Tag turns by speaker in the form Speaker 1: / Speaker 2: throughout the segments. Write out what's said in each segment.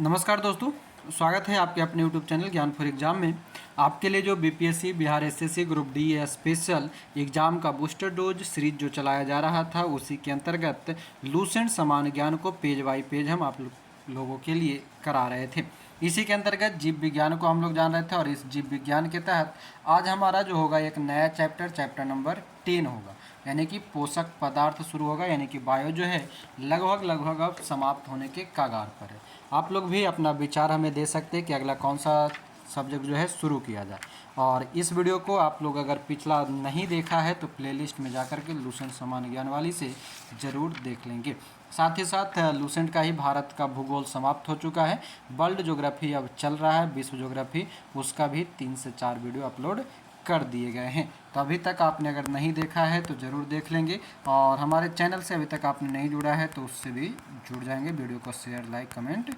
Speaker 1: नमस्कार दोस्तों, स्वागत है आपके अपने यूट्यूब चैनल ज्ञान फॉर एग्जाम में। आपके लिए जो BPSC Bihar SSC group D special exam का बूस्टर डोज सीरीज जो चलाया जा रहा था, उसी के अंतर्गत लूसेंट समान ज्ञान को पेज बाई पेज हम आप लोगों के लिए करा रहे थे। इसी के अंतर्गत जीव विज्ञान को हम लोग जान रहे थे और इस जीव विज्ञान के तहत आज हमारा जो होगा एक नया चैप्टर नंबर 10 होगा, यानी कि पोषक पदार्थ शुरू होगा, यानी कि बायो जो है लगभग अब समाप्त होने के कगार पर है। आप लोग भी अपना विचार हमें दे सकते हैं कि अगला कौन सा सब्जेक्ट जो है शुरू किया जाए। और इस वीडियो को आप लोग अगर पिछला नहीं देखा है तो प्लेलिस्ट में जाकर के लूसेंट समान ज्ञान वाली से ज़रूर देख लेंगे। साथ ही साथ लूसेंट का ही भारत का भूगोल समाप्त हो चुका है, वर्ल्ड ज्योग्राफी अब चल रहा है, विश्व ज्योग्राफी, उसका भी 3 से 4 वीडियो अपलोड कर दिए गए हैं। तो अभी तक आपने अगर नहीं देखा है तो ज़रूर देख लेंगे, और हमारे चैनल से अभी तक आपने नहीं जुड़ा है तो उससे भी जुड़ जाएंगे। वीडियो को शेयर, लाइक, कमेंट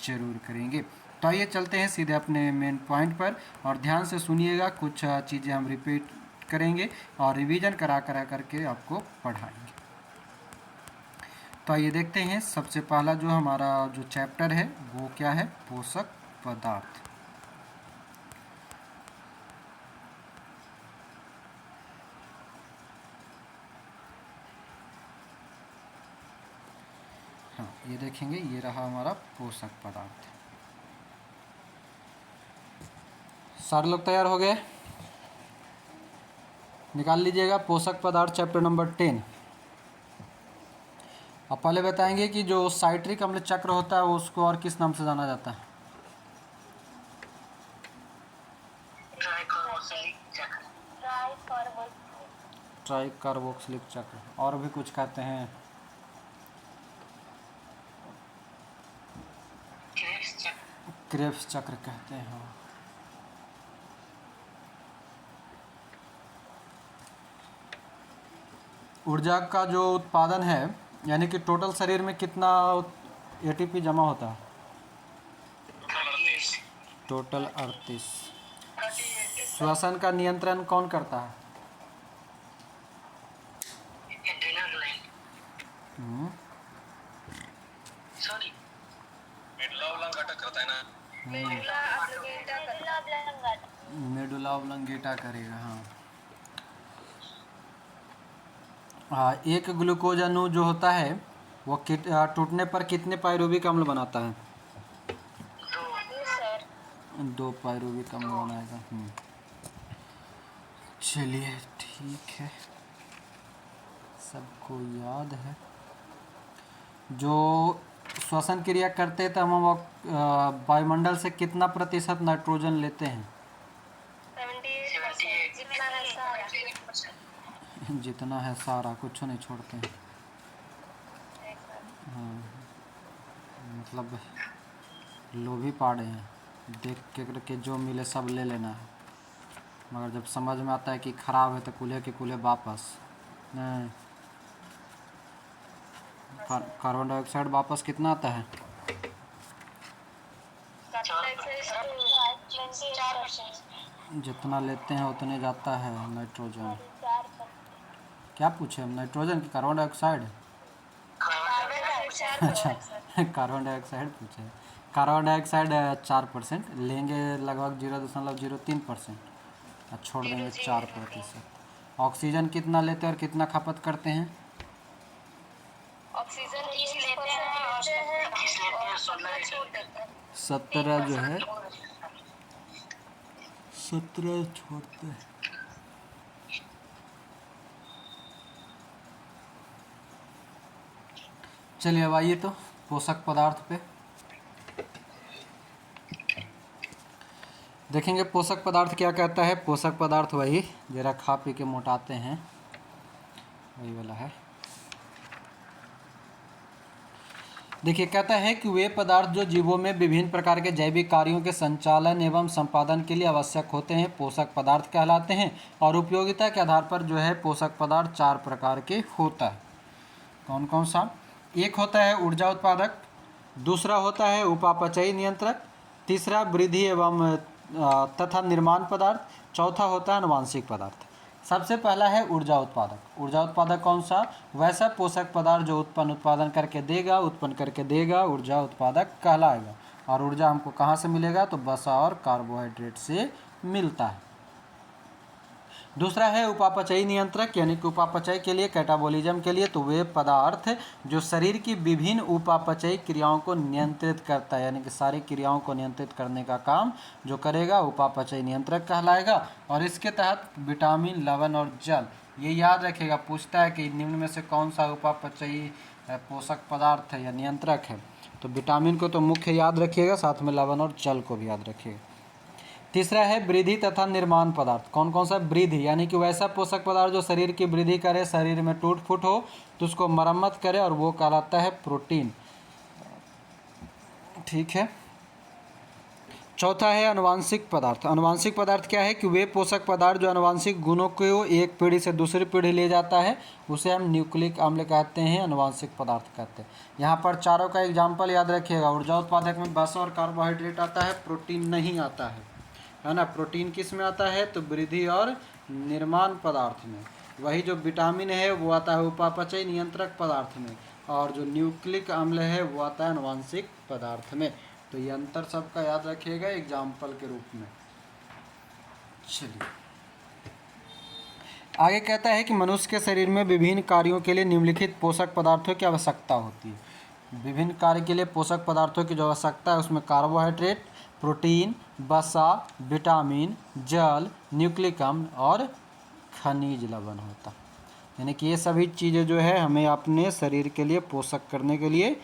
Speaker 1: ज़रूर करेंगे। तो आइए चलते हैं सीधे अपने मेन पॉइंट पर, और ध्यान से सुनिएगा। कुछ चीज़ें हम रिपीट करेंगे और रिवीजन करा करके आपको पढ़ाएंगे। तो आइए देखते हैं, सबसे पहला जो हमारा जो चैप्टर है वो क्या है, पोषक पदार्थ। हाँ, ये देखेंगे, ये रहा हमारा पोषक पदार्थ। सारे लोग तैयार हो गए? निकाल लीजिएगा पोषक पदार्थ चैप्टर नंबर 10। अब पहले बताएंगे कि जो साइट्रिक अम्ल चक्र होता है उसको और किस नाम से जाना जाता है? ट्राइकार्बोक्सिलिक चक्र। और भी कुछ कहते हैं? क्रेब्स चक्र कहते हैं। ऊर्जा का जो उत्पादन है, यानी कि टोटल शरीर में कितना एटीपी जमा होता है? टोटल 38। श्वसन का नियंत्रण कौन करता है? मेडुला ऑब्लोंगेटा करेगा। हाँ, एक ग्लूकोज अणु जो होता है वो टूटने पर कितने पाइरुविक अम्ल बनाता है? 2 पाइरुविक अम्ल बनाएगा। चलिए ठीक है, सबको याद है। जो श्वसन क्रिया करते हैं तो हम वायुमंडल से कितना प्रतिशत नाइट्रोजन लेते हैं? 78%। जितना है सारा, कुछ नहीं छोड़ते हैं। हाँ, मतलब लोभी पाड़े हैं, देख के जो मिले सब ले लेना है, मगर जब समझ में आता है कि ख़राब है तो कूल्हे के कूल्हे वापस। नहीं, कार्बन डाइऑक्साइड वापस कितना आता है? 4%। जितना लेते हैं उतने जाता है नाइट्रोजन। क्या पूछे हम, नाइट्रोजन की कार्बन डाइऑक्साइड? अच्छा, कार्बन डाइऑक्साइड पूछे। कार्बन डाइऑक्साइड 4% लेंगे, लगभग 0.03%, और छोड़ देंगे 4%। ऑक्सीजन कितना लेते हैं और कितना खपत करते हैं?
Speaker 2: ऑक्सीजन 30 लेते हैं और
Speaker 1: 17 जो है 17 छोड़ते हैं। चलिए अब आइए तो पोषक पदार्थ पे देखेंगे। पोषक पदार्थ क्या कहता है? पोषक पदार्थ वही जरा खा पी के मोटाते हैं, वही वाला है। देखिए, कहता है कि वे पदार्थ जो जीवों में विभिन्न प्रकार के जैविक कार्यों के संचालन एवं संपादन के लिए आवश्यक होते हैं पोषक पदार्थ कहलाते हैं। और उपयोगिता के आधार पर जो है पोषक पदार्थ 4 प्रकार के होता है। कौन कौन सा? एक होता है ऊर्जा उत्पादक, दूसरा होता है उपापचयी नियंत्रक, तीसरा वृद्धि एवं तथा निर्माण पदार्थ, चौथा होता है आनुवांशिक पदार्थ। सबसे पहला है ऊर्जा उत्पादक। ऊर्जा उत्पादक कौन सा? वैसा पोषक पदार्थ जो उत्पन्न करके देगा ऊर्जा उत्पादक कहलाएगा। और ऊर्जा हमको कहाँ से मिलेगा, तो वसा और कार्बोहाइड्रेट से मिलता है। दूसरा है उपापचयी नियंत्रक, यानी कि उपापचय के लिए, कैटाबॉलिज्म के लिए, तो वे पदार्थ जो शरीर की विभिन्न उपापचयी क्रियाओं को नियंत्रित करता है, यानी कि सारी क्रियाओं को नियंत्रित करने का काम जो करेगा उपापचयी नियंत्रक कहलाएगा। और इसके तहत विटामिन, लवण और जल, ये याद रखिएगा, पूछता है कि निम्न में से कौन सा उपापचयी पोषक पदार्थ है या नियंत्रक है, तो विटामिन को तो मुख्य याद रखिएगा, साथ में लवण और जल को भी याद रखिएगा। तीसरा है वृद्धि तथा निर्माण पदार्थ। कौन कौन सा? वृद्धि, यानी कि वैसा पोषक पदार्थ जो शरीर की वृद्धि करे, शरीर में टूट फूट हो तो उसको मरम्मत करे, और वो कहलाता है प्रोटीन। ठीक है। चौथा है अनुवांशिक पदार्थ। अनुवांशिक पदार्थ क्या है कि वे पोषक पदार्थ जो अनुवांशिक गुणों को एक पीढ़ी से दूसरी पीढ़ी ले जाता है, उसे हम न्यूक्लिक अम्ल कहते हैं, अनुवांशिक पदार्थ कहते हैं। यहाँ पर चारों का एग्जाम्पल याद रखिएगा। ऊर्जा उत्पादक में वसा और कार्बोहाइड्रेट आता है, प्रोटीन नहीं आता है ना। प्रोटीन किस में आता है, तो वृद्धि और निर्माण पदार्थ में। वही जो विटामिन है वो आता है उपापचय नियंत्रक पदार्थ में, और जो न्यूक्लिक अम्ल है वो आता है अनुवांशिक पदार्थ में। तो ये अंतर सबका याद रखिएगा एग्जाम्पल के रूप में। चलिए आगे कहता है कि मनुष्य के शरीर में विभिन्न कार्यों के लिए निम्नलिखित पोषक पदार्थों की आवश्यकता होती है। विभिन्न कार्य के लिए पोषक पदार्थों की जो आवश्यकता है उसमें कार्बोहाइड्रेट, प्रोटीन, वसा, विटामिन, जल, न्यूक्लिक अम्ल और खनिज लवण होता है। यानी कि ये सभी चीज़ें जो है हमें अपने शरीर के लिए पोषक करने के लिए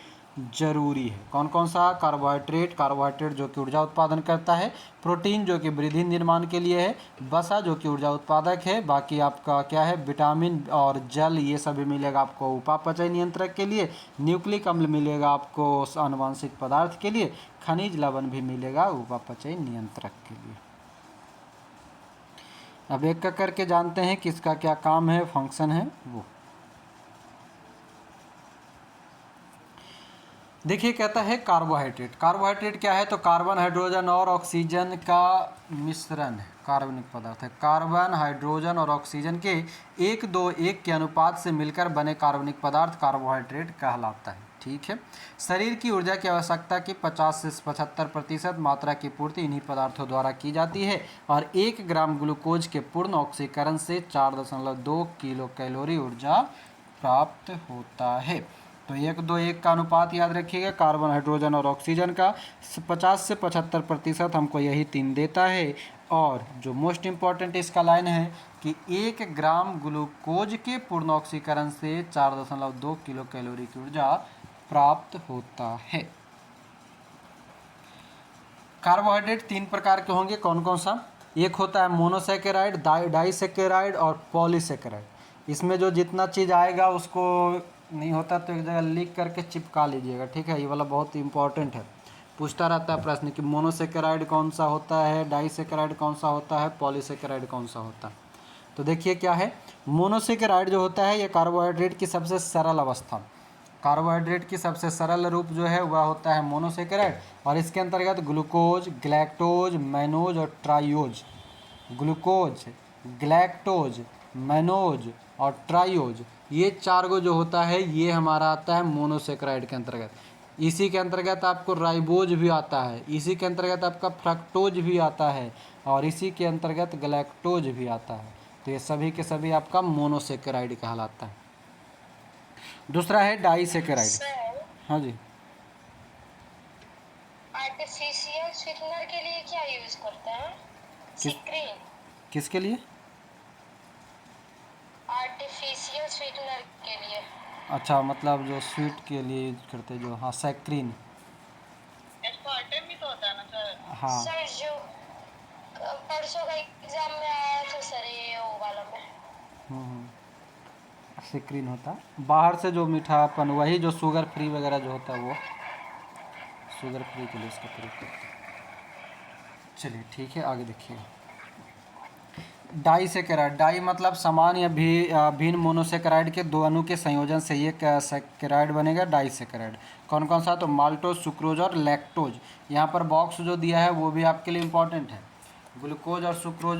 Speaker 1: जरूरी है। कौन कौन सा? कार्बोहाइड्रेट जो कि ऊर्जा उत्पादन करता है, प्रोटीन जो कि वृद्धि निर्माण के लिए है, वसा जो कि ऊर्जा उत्पादक है, बाकी आपका क्या है विटामिन और जल, ये सभी मिलेगा आपको उपापचय नियंत्रक के लिए, न्यूक्लिक अम्ल मिलेगा आपको आनुवंशिक पदार्थ के लिए, खनिज लवण भी मिलेगा उपापचय नियंत्रक के लिए। अब एक का करके जानते हैं किसका क्या काम है, फंक्शन है वो। देखिए कहता है कार्बोहाइड्रेट। कार्बोहाइड्रेट क्या है, तो कार्बन, हाइड्रोजन और ऑक्सीजन का मिश्रण है, कार्बनिक पदार्थ है। कार्बन, हाइड्रोजन और ऑक्सीजन के 1:2:1 के अनुपात से मिलकर बने कार्बनिक पदार्थ कार्बोहाइड्रेट कहलाता है। ठीक है। शरीर की ऊर्जा की आवश्यकता की 50 से 75% मात्रा की पूर्ति इन्हीं पदार्थों द्वारा की जाती है, और 1 ग्राम ग्लूकोज के पूर्ण ऑक्सीकरण से 4.2 किलो कैलोरी ऊर्जा प्राप्त होता है। तो 1:2:1 का अनुपात याद रखिएगा, कार्बन, हाइड्रोजन और ऑक्सीजन का 50 से 75% हमको यही 3 देता है। और जो मोस्ट इम्पॉर्टेंट इसका लाइन है कि 1 ग्राम ग्लूकोज के पूर्ण ऑक्सीकरण से 4.2 किलो कैलोरी की ऊर्जा प्राप्त होता है। कार्बोहाइड्रेट 3 प्रकार के होंगे। कौन कौन सा? एक होता है मोनोसेकेराइड, डाइसेकेराइड और पॉलीसेकेराइड। इसमें जो जितना चीज़ आएगा उसको नहीं होता तो एक जगह लिख करके चिपका लीजिएगा। ठीक है, ये वाला बहुत इंपॉर्टेंट है, पूछता रहता है प्रश्न कि मोनोसेकेराइड कौन सा होता है, डाइसेकेराइड कौन सा होता है, पॉलीसेकेराइड कौन सा होता है। तो देखिए क्या है, मोनोसेकेराइड जो होता है ये कार्बोहाइड्रेट की सबसे सरल अवस्था, कार्बोहाइड्रेट की सबसे सरल रूप जो है वह होता है मोनोसेकेराइड। और इसके अंतर्गत ग्लूकोज, ग्लैक्टोज, मैनोज और ट्राइयोज। ग्लूकोज, ग्लैक्टोज, मैनोज और ट्राइयोज, ये 4 गो जो होता है ये हमारा आता है मोनोसेकेराइड के अंतर्गत। इसी के अंतर्गत आपको राइबोज भी आता है, इसी के अंतर्गत आपका फ्रक्टोज भी आता है, और इसी के अंतर्गत ग्लैक्टोज भी आता है। तो ये सभी के सभी आपका मोनोसेकेराइड कहलाता है। दूसरा है डाइसेकेराइड। हाँ जी।
Speaker 2: आर्टिफिशियल स्वीटनर के लिए क्या यूज करते हैं? सिक्रीन।
Speaker 1: किसके लिए?
Speaker 2: आर्टिफिशियल स्वीटनर के लिए।
Speaker 1: अच्छा, मतलब जो स्वीट के लिए यूज करते जो, हाँ सैक्रीन।
Speaker 2: एस्पार्टेम भी तो होता है ना सर?
Speaker 1: हाँ
Speaker 2: सर जो परसों का एग्जाम में आया था सर, ये वो वाला में
Speaker 1: सैक्रीन होता है। बाहर से जो मीठापन, वही जो शुगर फ्री वगैरह जो होता है वो शुगर फ्री के लिए इसका प्रयोग करते हैं। चलिए ठीक है, आगे देखिएगा। डाइसेकेराइड, डाई मतलब समान या भिन्न मोनोसेकेराइड के 2 अणु के संयोजन से एक सेकेराइड बनेगा डाइसेकेराइड। कौन कौन सा? तो माल्टोज, सुक्रोज और लैक्टोज। यहाँ पर बॉक्स जो दिया है वो भी आपके लिए इम्पॉर्टेंट है। ग्लूकोज और सुक्रोज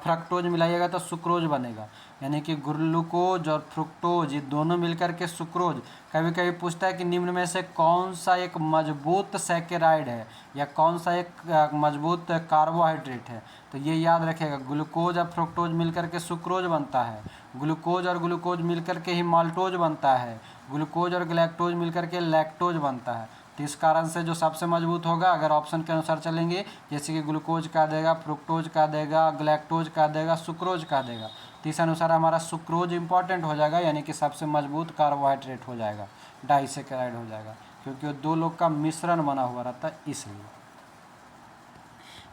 Speaker 1: फ्रक्टोज मिलाइएगा तो सुक्रोज बनेगा, यानी कि ग्लूकोज और फ्रुक्टोज ये दोनों मिलकर के सुक्रोज। कभी कभी पूछता है कि निम्न में से कौन सा एक मजबूत सैकेराइड है या कौन सा एक मजबूत कार्बोहाइड्रेट है, तो ये याद रखेगा ग्लूकोज और फ्रुक्टोज मिलकर के सुक्रोज बनता है, ग्लूकोज और ग्लूकोज मिलकर के ही माल्टोज बनता है, ग्लूकोज और गैलेक्टोज मिलकर के लैक्टोज बनता है। तो इस कारण से जो सबसे मजबूत होगा, अगर ऑप्शन के अनुसार चलेंगे, जैसे कि ग्लूकोज का देगा, फ्रुक्टोज का देगा, गैलेक्टोज का देगा, सुक्रोज का देगा, तो इस अनुसार हमारा सुक्रोज इंपॉर्टेंट हो जाएगा, यानी कि सबसे मजबूत कार्बोहाइड्रेट हो जाएगा, डाइसेकेराइड हो जाएगा, क्योंकि वो दो लोग का मिश्रण बना हुआ रहता है इसलिए।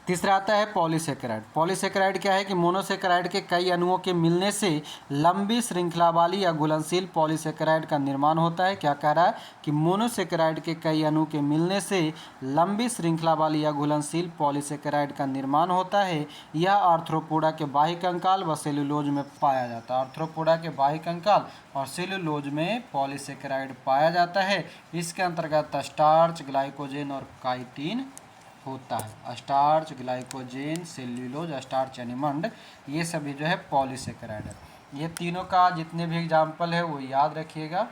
Speaker 1: तीसरा आता है पॉलीसेकेराइड। पॉलीसेकेराइड क्या है कि मोनोसेकेराइड के कई अणुओं के मिलने से लंबी श्रृंखला वाली या घुलनशील पॉलीसेकेराइड का निर्माण होता है। क्या कह रहा है कि मोनोसेकेराइड के कई अणु के मिलने से लंबी श्रृंखला वाली या घुलनशील पॉलीसेकेराइड का निर्माण होता है। यह आर्थ्रोपोडा के बाह्य कंकाल व सेलुलोज में पाया जाता है। आर्थ्रोपोडा के बाह्य कंकाल और सेलुलोज में पॉलीसेकेराइड पाया जाता है। इसके अंतर्गत स्टार्च, ग्लाइकोजेन और काइटिन होता है। स्टार्च, ग्लाइकोजेन, सेल्यूलोज, स्टार्च एनिमंड, ये सभी जो है पॉलीसेकेराइड है। ये तीनों का जितने भी एग्जाम्पल है वो याद रखिएगा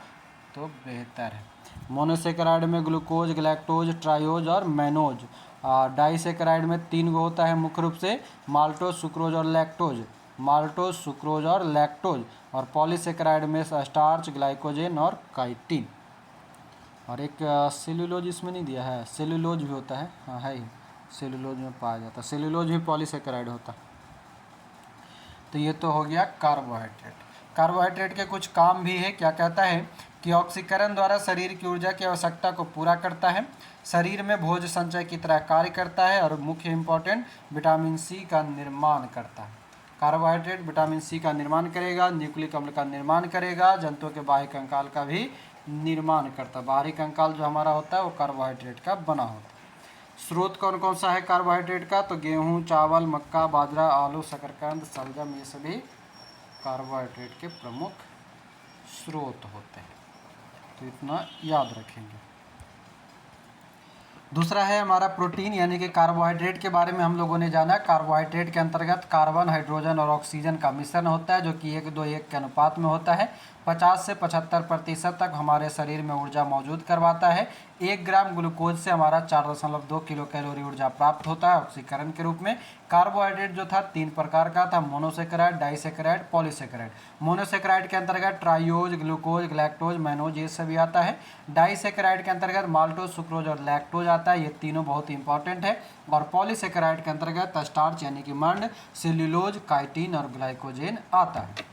Speaker 1: तो बेहतर है। मोनोसेकेराइड में ग्लूकोज, गैलेक्टोज, ट्रायोज और मैनोज। डाइसेकेराइड में 3 गो होता है मुख्य रूप से, माल्टोज, सुक्रोज और लैक्टोज। माल्टोज, सुक्रोज और लैक्टोज। और पॉलीसेकेराइड में स्टार्च, ग्लाइकोजेन और काइटिन। और एक सेलुलोज इसमें नहीं दिया है, सेलुलोज भी होता है, हाँ है ही, सेलुलोज में पाया जाता है, सेलुलोज भी पॉलीसेकेराइड होता है। तो ये तो हो गया कार्बोहाइड्रेट। कार्बोहाइड्रेट के कुछ काम भी है। क्या कहता है कि ऑक्सीकरण द्वारा शरीर की ऊर्जा की आवश्यकता को पूरा करता है, शरीर में भोज्य संचय की तरह कार्य करता है और मुख्य इंपॉर्टेंट विटामिन सी का निर्माण करता है। कार्बोहाइड्रेट विटामिन सी का निर्माण करेगा, न्यूक्लिक अम्ल का निर्माण करेगा, जंतुओं के बाह्य कंकाल का भी निर्माण करता है। बाहरी कंकाल जो हमारा होता है वो कार्बोहाइड्रेट का बना होता है। स्रोत कौन कौन सा है कार्बोहाइड्रेट का, तो गेहूं, चावल, मक्का, बाजरा, आलू, शकरकंद, शलजम, ये सभी कार्बोहाइड्रेट के प्रमुख स्रोत होते हैं। तो इतना याद रखेंगे। दूसरा है हमारा प्रोटीन, यानी कि कार्बोहाइड्रेट के बारे में हम लोगों ने जाना। कार्बोहाइड्रेट के अंतर्गत कार्बन, हाइड्रोजन और ऑक्सीजन का मिश्रण होता है, जो कि 1:1 के अनुपात में होता है। 50 से 75% तक हमारे शरीर में ऊर्जा मौजूद करवाता है। 1 ग्राम ग्लूकोज से हमारा 4.2 किलो कैलोरी ऊर्जा प्राप्त होता है ऑक्सीकरण के रूप में। कार्बोहाइड्रेट जो था 3 प्रकार का था, मोनोसेकेराइड, डाइसेकेराइड, पॉलीसेकेराइड। मोनोसेकेराइड के अंतर्गत ट्राइयोज, ग्लूकोज, गैलेक्टोज, मैनोज ये सभी आता है। डाइसेकेराइड के अंतर्गत माल्टोज, सुक्रोज और लैक्टोज आता है, ये तीनों बहुत इंपॉर्टेंट है। और पॉलीसेकेराइड के अंतर्गत स्टार्च यानी कि मंड, सेल्यूलोज, काइटिन और ग्लाइकोजेन आता है।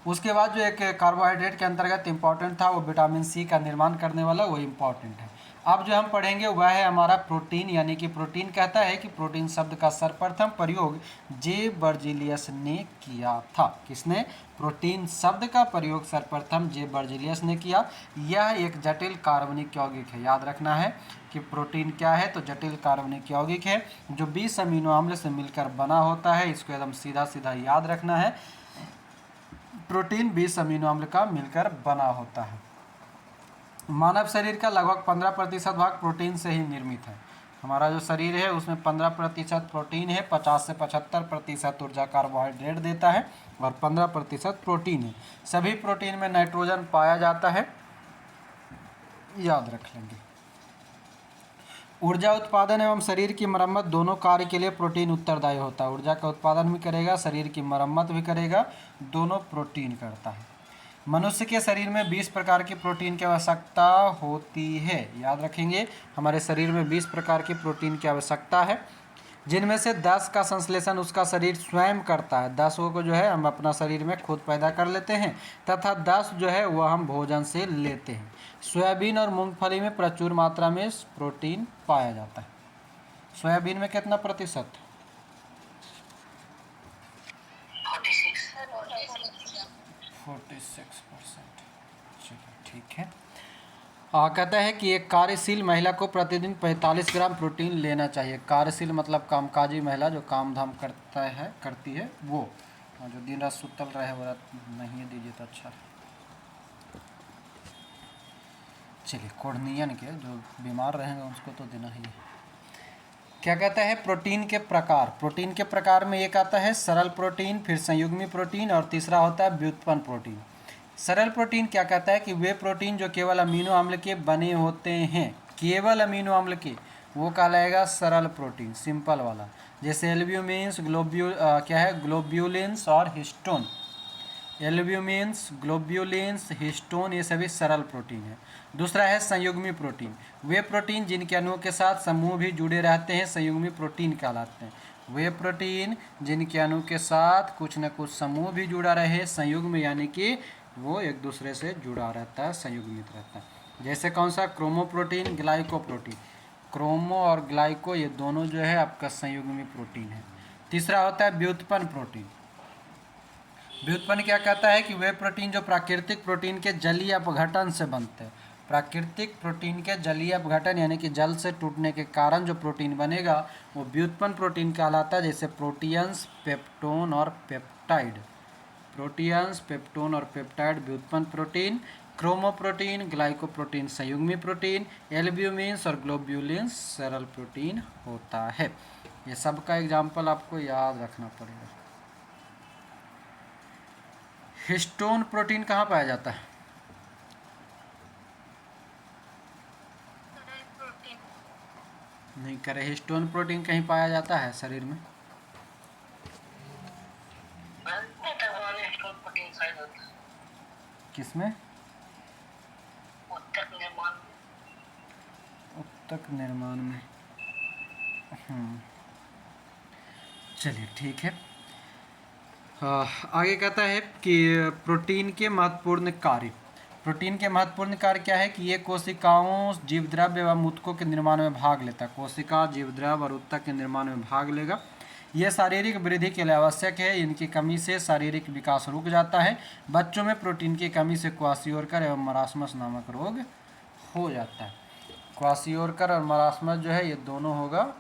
Speaker 1: उसके बाद जो एक कार्बोहाइड्रेट के अंतर्गत इंपॉर्टेंट था वो विटामिन सी का निर्माण करने वाला, वो इंपॉर्टेंट है। अब जो हम पढ़ेंगे वह है हमारा प्रोटीन, यानी कि प्रोटीन कहता है कि प्रोटीन शब्द का सर्वप्रथम प्रयोग जे बर्जीलियस ने किया था। किसने? प्रोटीन शब्द का प्रयोग सर्वप्रथम जे बर्जीलियस ने किया। यह एक जटिल कार्बनिक यौगिक है। याद रखना है कि प्रोटीन क्या है, तो जटिल कार्बनिक यौगिक है जो 20 अमीनो अम्ल से मिलकर बना होता है। इसको एकदम सीधा सीधा याद रखना है। प्रोटीन 20 अमीनो अम्ल का मिलकर बना होता है। मानव शरीर का लगभग 15% भाग प्रोटीन से ही निर्मित है। हमारा जो शरीर है उसमें 15% प्रोटीन है, 50 से 75% ऊर्जा कार्बोहाइड्रेट देता है और 15% प्रोटीन है। सभी प्रोटीन में नाइट्रोजन पाया जाता है, याद रख लेंगे। ऊर्जा उत्पादन एवं शरीर की मरम्मत दोनों कार्य के लिए प्रोटीन उत्तरदायी होता है। ऊर्जा का उत्पादन भी करेगा, शरीर की मरम्मत भी करेगा, दोनों प्रोटीन करता है। मनुष्य के शरीर में 20 प्रकार की प्रोटीन की आवश्यकता होती है। याद रखेंगे, हमारे शरीर में 20 प्रकार की प्रोटीन की आवश्यकता है, जिनमें से 10 का संश्लेषण उसका शरीर स्वयं करता है। 10 को जो है हम अपना शरीर में खुद पैदा कर लेते हैं, तथा 10 जो है वह हम भोजन से लेते हैं। सोयाबीन और मूंगफली में प्रचुर मात्रा में प्रोटीन पाया जाता है। सोयाबीन में कितना प्रतिशत? 46%। चलिए ठीक है। कहता है कि एक कार्यशील महिला को प्रतिदिन 45 ग्राम प्रोटीन लेना चाहिए। कार्यशील मतलब कामकाजी महिला, जो काम धाम करती है वो, और जो दिन रात सुतल रहे वो नहीं दीजिए तो अच्छा। चलिए, कोढ़नियन के जो बीमार रहेंगे उसको तो देना ही है। क्या कहता है, प्रोटीन के प्रकार। प्रोटीन के प्रकार में एक आता है सरल प्रोटीन, फिर संयुग्मी प्रोटीन और तीसरा होता है व्युत्पन्न प्रोटीन। सरल प्रोटीन क्या कहता है कि वे प्रोटीन जो केवल अमीनो अम्ल के बने होते हैं, केवल अमीनो अम्ल के, वो कहलाएगा सरल प्रोटीन, सिंपल वाला। जैसे एल्ब्यूमिन्स, क्या है, ग्लोब्यूलिन्स और हिस्टोन। एल्ब्यूमिन्स, ग्लोब्यूलिन्स, हिस्टोन, ये सभी सरल प्रोटीन है। दूसरा है संयुग्मी प्रोटीन। वे प्रोटीन जिनके अणुओं के साथ समूह भी जुड़े रहते हैं संयुग्मी प्रोटीन कहलाते हैं। वे प्रोटीन जिनके अणु के साथ कुछ न कुछ समूह भी जुड़ा रहे, संयुग्म यानी कि वो एक दूसरे से जुड़ा रहता है, संयुग्मित रहता है। जैसे कौन सा, क्रोमोप्रोटीन, ग्लाइकोप्रोटीन। क्रोमो और ग्लाइको ये दोनों जो है आपका संयुग्मी प्रोटीन है। तीसरा होता है व्युत्पन्न प्रोटीन। व्युत्पन्न क्या कहता है कि वे प्रोटीन जो प्राकृतिक प्रोटीन के जलीय अपघटन से बनते हैं। प्राकृतिक प्रोटीन के जलीय अपघटन यानी कि जल से टूटने के कारण जो प्रोटीन बनेगा वो व्युत्पन्न प्रोटीन कहलाता है। जैसे प्रोटीन्स, पेप्टोन और पेप्टाइड। प्रोटीन्स, पेप्टोन और पेप्टाइड व्युत्पन्न प्रोटीन। क्रोमोप्रोटीन, ग्लाइकोप्रोटीन संयुग्मी प्रोटीन। एल्ब्यूमिन्स और ग्लोब्यूलिन्स सरल प्रोटीन होता है। ये सब का एग्जाम्पल आपको याद रखना पड़ेगा। हिस्टोन प्रोटीन कहाँ पाया जाता है? नहीं करे, हिस्टोन प्रोटीन कहीं पाया जाता है शरीर में? किसमें? उत्तक निर्माण में। चलिए ठीक है। आगे कहता है कि प्रोटीन के महत्वपूर्ण कार्य। प्रोटीन के महत्वपूर्ण कार्य क्या है कि ये कोशिकाओं, जीवद्रव्य एवं ऊतकों के निर्माण में भाग लेता है। कोशिका, जीवद्रव्य और ऊतक के निर्माण में भाग लेगा। ये शारीरिक वृद्धि के लिए आवश्यक है। इनकी कमी से शारीरिक विकास रुक जाता है। बच्चों में प्रोटीन की कमी से क्वाशियोरकर एवं मरासमस नामक रोग हो जाता है। क्वाशियोरकर और मरासमस जो है ये दोनों होगा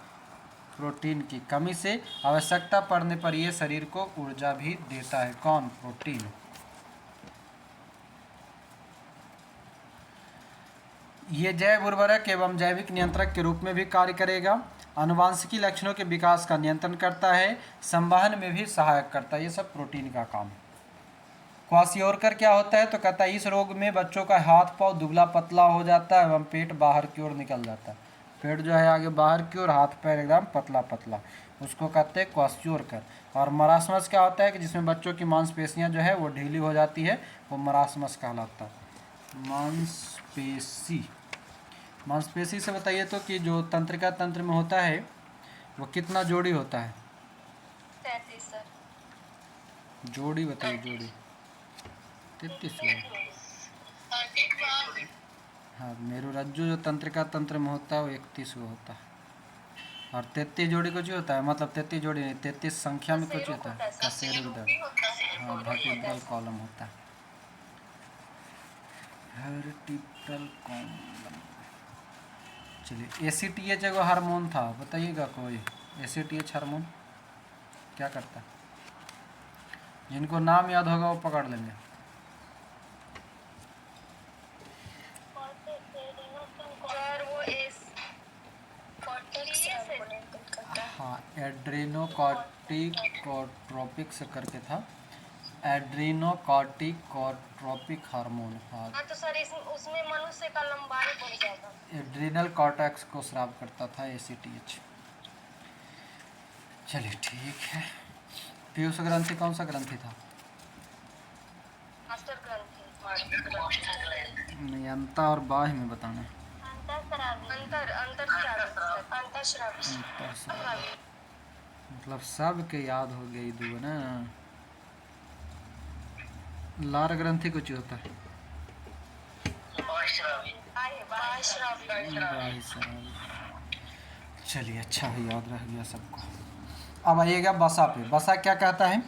Speaker 1: प्रोटीन की कमी से। आवश्यकता पड़ने पर ये शरीर को ऊर्जा भी देता है। कौन? प्रोटीन। ये जैव उर्वरक एवं जैविक नियंत्रक के रूप में भी कार्य करेगा। आनुवांशिकी लक्षणों के विकास का नियंत्रण करता है। संवहन में भी सहायक करता है। ये सब प्रोटीन का काम है। क्वाशियोरकर क्या होता है तो कहता है इस रोग में बच्चों का हाथ पांव दुबला पतला हो जाता है एवं पेट बाहर की ओर निकल जाता है। पेट जो है आगे बाहर की ओर, हाथ पैर एकदम पतला पतला, उसको कहते हैं क्वाशियोरकर। और मरासमस क्या होता है कि जिसमें बच्चों की मांसपेशियां जो है वो ढीली हो जाती है, वो मरासमस कहलाता है। मांसपेशी। मांसपेशी से बताइए तो कि जो तंत्रिका तंत्र में होता है वो कितना जोड़ी होता है?
Speaker 2: 33 सर।
Speaker 1: जोड़ी बताइए, जोड़ी 33 हाँ, मेरुरज्जु जो तंत्रिका तंत्र में होता है वो 31 होता है। और 33 जोड़ी कुछ होता है, मतलब 33 जोड़ी नहीं, 33 संख्या में कुछ होता है। कशेरुक, हाँ, वर्टिब्रल कॉलम होता है। Vertebral column. चलिए, ACTH एगो हार्मोन था, बताइएगा कोई। ACTH हार्मोन क्या करता है? जिनको नाम याद होगा वो पकड़ लेंगे। हाँ, एड्रेनोकॉर्टिकोट्रोपिक से करके था। Adrenocorticotropic hormone. हाँ
Speaker 2: तो सर उसमें मनुष्य का लंबाई बढ़ जाएगा।
Speaker 1: एड्रिनल कॉर्टेक्स को स्राव करता था ACTH। चलिए ठीक है। पीयूष ग्रंथि कौन सा ग्रंथि था?
Speaker 2: मास्टर ग्रंथि।
Speaker 1: नहीं, अंता और बाह्य में बताना है। मतलब सब के याद हो गई दो ना। लार ग्रंथि कुछ होता है। चलिए अच्छा है, याद रह गया सबको। अब आइएगा बसा पे। बसा क्या कहता है?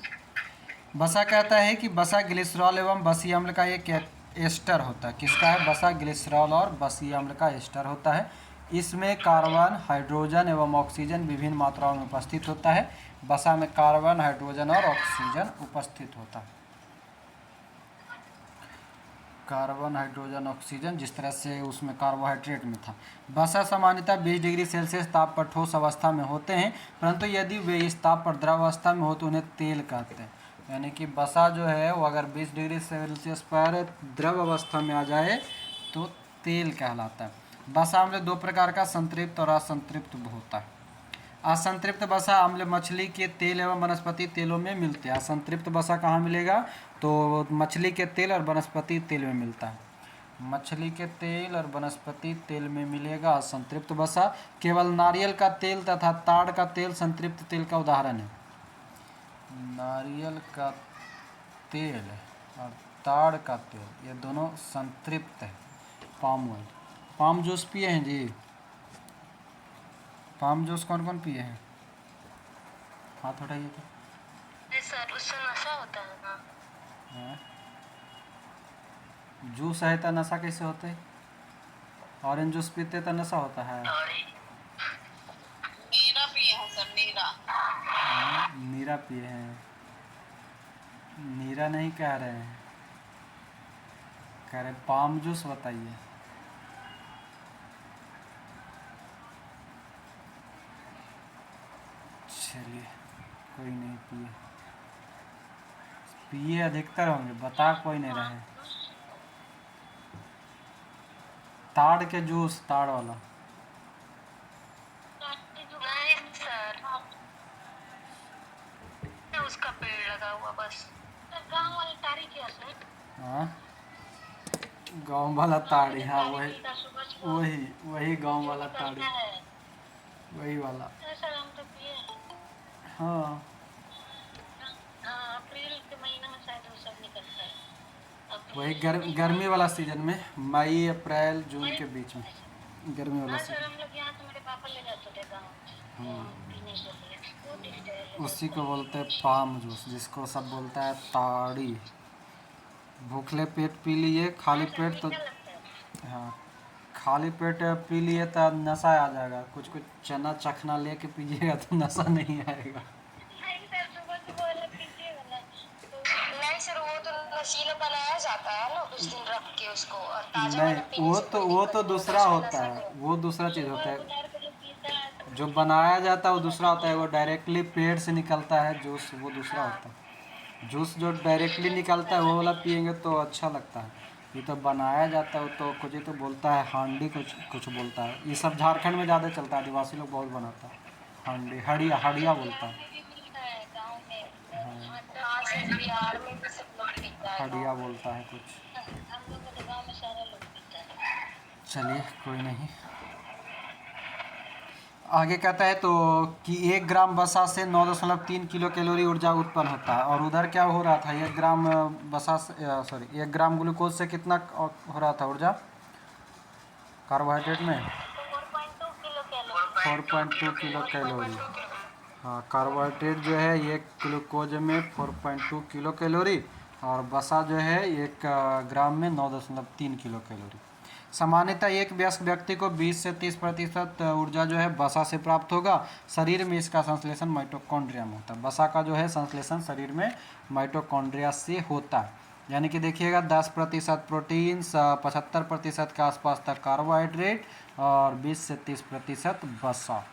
Speaker 1: बसा कहता है कि बसा ग्लिसरॉल एवं बसी अम्ल का एक एस्टर होता है। किसका है? बसा ग्लिसरॉल और बसी अम्ल का एस्टर होता है। इसमें कार्बन, हाइड्रोजन एवं ऑक्सीजन विभिन्न मात्राओं में उपस्थित होता है। बसा में कार्बन, हाइड्रोजन और ऑक्सीजन उपस्थित होता है। कार्बन, हाइड्रोजन, ऑक्सीजन, जिस तरह से उसमें कार्बोहाइड्रेट में था। वसा सामान्यतः 20 डिग्री सेल्सियस ताप पर ठोस अवस्था में होते हैं, परंतु यदि वे इस ताप पर द्रव अवस्था में हो तो उन्हें तेल कहते हैं। यानी कि वसा जो है वो अगर 20 डिग्री सेल्सियस पर द्रव अवस्था में आ जाए तो तेल कहलाता है। वसा अम्ल दो प्रकार का, संतृप्त और असंतृप्त होता है। असंतृप्त वसा अम्ल मछली के तेल एवं वनस्पति तेलों में मिलते हैं। असंतृप्त वसा कहाँ मिलेगा? तो मछली के तेल और वनस्पति तेल में मिलता है। मछली के तेल और वनस्पति तेल में मिलेगा असंतृप्त वसा। केवल नारियल का तेल तथा ताड़ का तेल संतृप्त तेल का उदाहरण है। नारियल का तेल और ताड़ का तेल ये दोनों संतृप्त है। पाम ऑयल, पाम जूस पिए हैं जी? पाम जूस कौन कौन पिए हैं? हाथ उठाइए तो।
Speaker 2: नहीं सर, उससे नशा होता है ना।
Speaker 1: हाँ? जूस है तो नशा कैसे होता है? ऑरेंज जूस पीते तो नशा होता है?
Speaker 2: नीरा पिए हैं सर, नीरा।
Speaker 1: नीरा पिए हैं? नीरा नहीं कह रहे हैं, कह रहे पाम जूस बताइए। चलिए कोई नहीं, पिए पिए अधिकतर होंगे, बता कोई नहीं रहे। ताड़ के जूस, ताड़ वाला।
Speaker 2: नहीं सर, उसका पेड़ लगा हुआ बस। गांव वाली ताड़ी क्या सर?
Speaker 1: हाँ, गाँव वाला ताड़ी, हाँ वही वही वही गाँव वाला ताड़ी, वही वाला।
Speaker 2: सर हम तो पिए हैं।
Speaker 1: हाँ,
Speaker 2: अप्रैल के महीने में शायद वो सब निकलता है।
Speaker 1: वही गर्मी वाला सीजन में, मई अप्रैल जून के बीच में गर्मी वाला
Speaker 2: सर
Speaker 1: सीजन।
Speaker 2: हम लोग यहाँ से मेरे पापा ले जाते थे गाँव पीने के लिए। वो टेस्ट है।
Speaker 1: उसी को बोलते हैं पाम जूस, जिसको सब बोलता है ताड़ी। भूखले पेट पी लिए, खाली पेट तो, हाँ खाली पेट पी लिए तो नशा आ जाएगा। कुछ कुछ चना चखना लेके पीजिएगा तो नशा नहीं आएगा।
Speaker 2: नहीं सर, सुबह सुबह वाला पीजिएगा ना तो। नहीं सर, वो तो नशीला बनाया जाता है ना, कुछ दिन रख के उसको, और ताजा वाला
Speaker 1: नहीं,
Speaker 2: पीने से कोई
Speaker 1: वो
Speaker 2: दिक्कत
Speaker 1: तो
Speaker 2: नहीं होता,
Speaker 1: दूसरा
Speaker 2: उसमें
Speaker 1: होता
Speaker 2: नशा
Speaker 1: है,
Speaker 2: नहीं।
Speaker 1: वो दूसरा चीज़ होता है।
Speaker 2: उतार के जो पीता है तो
Speaker 1: जो बनाया जाता है वो दूसरा होता है, वो डायरेक्टली पेड़ से निकलता है जूस, वो दूसरा होता है। जूस जो डायरेक्टली निकलता है वो वाला पियेंगे तो अच्छा लगता है। ये तो बनाया जाता है, वो तो कुछ ही तो बोलता है हांडी, कुछ कुछ बोलता है। ये सब झारखंड में ज़्यादा चलता है, आदिवासी लोग बहुत बनाता है। हांडी, हड़िया, हड़िया बोलता है।
Speaker 2: में भी मिलता है गाँव में। हाँ सर, बिहार में भी सब लोग पीता है गाँव
Speaker 1: हड़िया
Speaker 2: में।
Speaker 1: बोलता है कुछ।
Speaker 2: हम लोग के गाँव में सारा लोग पीता है।
Speaker 1: चलिए कोई नहीं। आगे कहता है तो कि 1 ग्राम वसा से 9.3 किलो कैलोरी ऊर्जा उत्पन्न होता है। और उधर क्या हो रहा था? 1 ग्राम वसा से, सॉरी 1 ग्राम ग्लूकोज से कितना हो रहा था ऊर्जा कार्बोहाइड्रेट में?
Speaker 2: 4.2 किलो कैलोरी।
Speaker 1: 4.2 kilo calorie. हाँ, कार्बोहाइड्रेट जो है ये ग्लूकोज में 4.2 किलो कैलोरी, और वसा जो है 1 ग्राम में 9.3 किलो कैलोरी। सामान्यतः एक वयस्क व्यक्ति को 20 से 30% ऊर्जा जो है वसा से प्राप्त होगा। शरीर में इसका संश्लेषण माइटोकॉन्ड्रिया में होता है। वसा का जो है संश्लेषण शरीर में माइटोकॉन्ड्रिया से होता है। यानी कि देखिएगा 10% प्रोटीन, 75% के आसपास तक कार्बोहाइड्रेट और 20 से 30% वसा।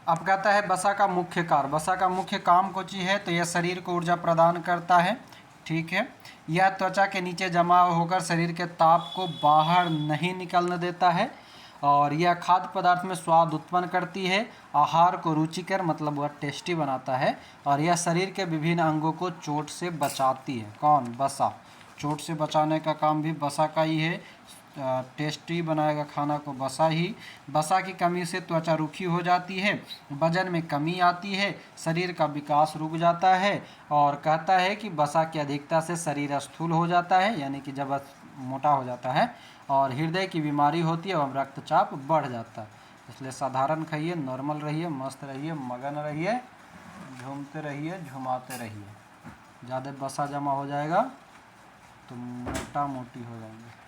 Speaker 1: अब कहता है वसा का मुख्य कार्य। वसा का मुख्य काम कुछ ही है तो यह शरीर को ऊर्जा प्रदान करता है। ठीक है, यह त्वचा के नीचे जमा होकर शरीर के ताप को बाहर नहीं निकलने देता है, और यह खाद्य पदार्थ में स्वाद उत्पन्न करती है, आहार को रुचिकर मतलब वह टेस्टी बनाता है, और यह शरीर के विभिन्न अंगों को चोट से बचाती है। कौन? वसा। चोट से बचाने का काम भी वसा का ही है। टेस्टी बनाएगा खाना को वसा ही। वसा की कमी से त्वचा रूखी हो जाती है, वजन में कमी आती है, शरीर का विकास रुक जाता है, और कहता है कि वसा की अधिकता से शरीर स्थूल हो जाता है, यानी कि जब मोटा हो जाता है, और हृदय की बीमारी होती है एवं रक्तचाप बढ़ जाता है। इसलिए साधारण खाइए, नॉर्मल रहिए, मस्त रहिए, मगन रहिए, झूमते रहिए, झुमाते रहिए। ज़्यादा वसा जमा हो जाएगा तो मोटा मोटी हो जाएंगे,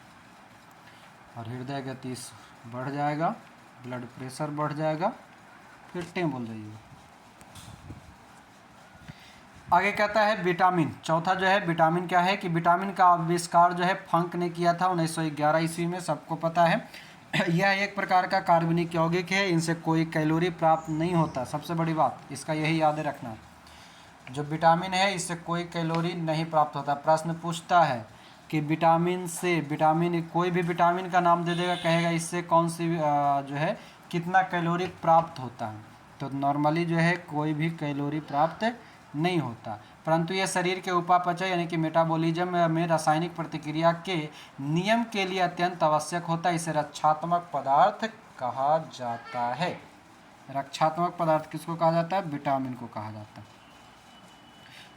Speaker 1: और हृदय गति बढ़ जाएगा, ब्लड प्रेशर बढ़ जाएगा, फिर टें बोल रही हो। आगे कहता है विटामिन, चौथा जो है विटामिन क्या है कि विटामिन का आविष्कार जो है फंक ने किया था 1911 ईस्वी में, सबको पता है। यह एक प्रकार का कार्बनिक यौगिक है, इनसे कोई कैलोरी प्राप्त नहीं होता, सबसे बड़ी बात इसका यही याद रखना। जो विटामिन है इससे कोई कैलोरी नहीं प्राप्त होता। प्रश्न पूछता है कि विटामिन से, विटामिन कोई भी विटामिन का नाम दे देगा, कहेगा इससे कौन सी जो है कितना कैलोरी प्राप्त होता है, तो नॉर्मली जो है कोई भी कैलोरी प्राप्त नहीं होता, परंतु यह शरीर के उपापचय यानी कि मेटाबॉलिज्म में रासायनिक प्रतिक्रिया के नियम के लिए अत्यंत आवश्यक होता है। इसे रक्षात्मक पदार्थ कहा जाता है। रक्षात्मक पदार्थ किसको कहा जाता है? विटामिन को कहा जाता है।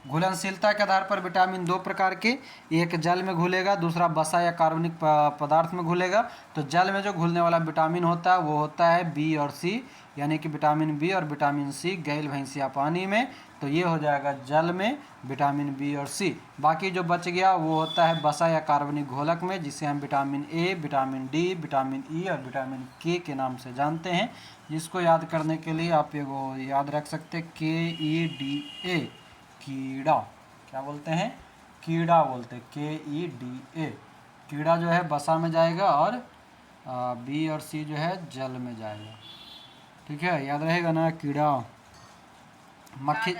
Speaker 1: घुलनशीलता के आधार पर विटामिन दो प्रकार के, एक जल में घुलेगा, दूसरा वसा या कार्बनिक पदार्थ में घुलेगा। तो जल में जो घुलने वाला विटामिन होता है वो होता है बी और सी, यानी कि विटामिन बी और विटामिन सी गैल भैंसिया पानी में, तो ये हो जाएगा जल में विटामिन बी और सी। बाकी जो बच गया वो होता है वसा या कार्बनिक घोलक में, जिसे हम vitamin A, vitamin D, vitamin E और विटामिन के नाम से जानते हैं। जिसको याद करने के लिए आप एगो याद रख सकते हैं KEDA, कीड़ा। क्या बोलते हैं? कीड़ा बोलते हैं, KEDA। कीड़ा जो है वसा में जाएगा और बी और सी जो है जल में जाएगा। ठीक है, याद रहेगा ना? कीड़ा। मक्खी,